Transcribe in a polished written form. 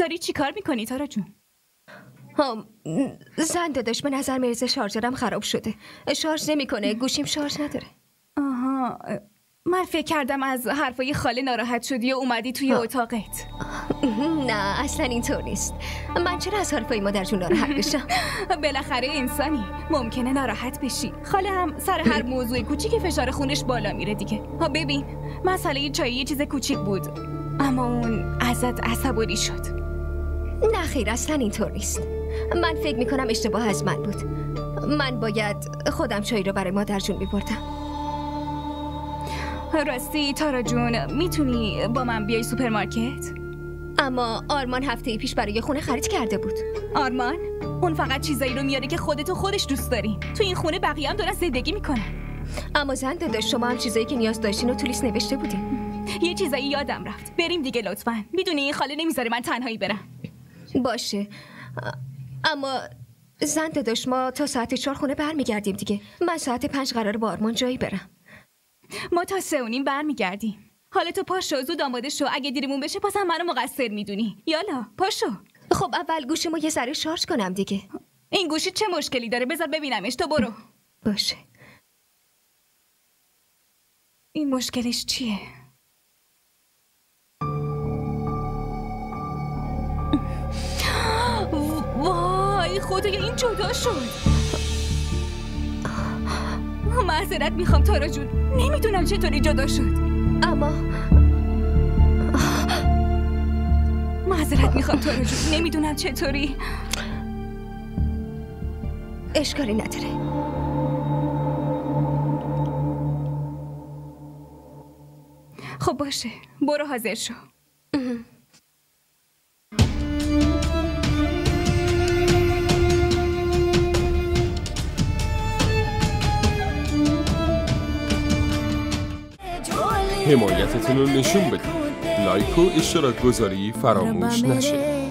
داری چی کار میکنی تارا جون؟ زن داداش به نظر میرسه شارژرم خراب شده. شارژ نمیکنه، گوشیم شارژ نداره. آها، من فکر کردم از حرفای خاله ناراحت شدی و اومدی توی اتاقت. نه اصلا اینطور نیست. من چرا از حرفای مادر جون ناراحت بشم؟ بالاخره انسانی، ممکنه ناراحت بشی. خاله هم سر هر موضوع کوچیک فشار خونش بالا میره دیگه. ها ببین، مسئله چای یه چیز کوچیک بود، اما اون ازت عصبانی شد. نه خیر، اصلا اینطور نیست. من فکر میکنم اشتباه از من بود. من باید خودم چای رو برای مادر جون میبردم. راستی تارا جون، میتونی با من بیای سوپرمارکت؟ اما آرمان هفته پیش برای خونه خرید کرده بود. آرمان؟ اون فقط چیزایی رو میاره که خودش دوست دارین. تو این خونه بقیه هم دارن زندگی میکنن. اما زن داداش، شما هم چیزایی که نیاز داشتین رو تو لیست نوشته بودین. یه چیزایی یادم رفت. بریم دیگه لطفاً. میدونی این خاله نمیذاره من تنهایی برم. باشه، اما زن داداش ما تا ساعت 4 خونه برمیگردیم دیگه. من ساعت 5 قراره با آرمان جایی برم. ما تا 3:30 برمیگردیم. حالا تو پاشو، زود آماده شو. اگه دیرمون بشه بازم منو مقصر میدونی. یالا پاشو. خب اول گوشیمو یه ذره شارژ کنم دیگه. این گوشی چه مشکلی داره؟ بذار ببینمش. تو برو. باشه. این مشکلش چیه؟ وای خدای، این جدا شد. معذرت میخوام تارا جون، نمیدونم چطوری جدا شد. اما معذرت میخوام تارا جون، نمیدونم چطوری. اشکالی نداره. خب باشه، برو حاضر شو. حمایتتون رو نشون بدید. لایک و اشتراک گذاری فراموش نشه.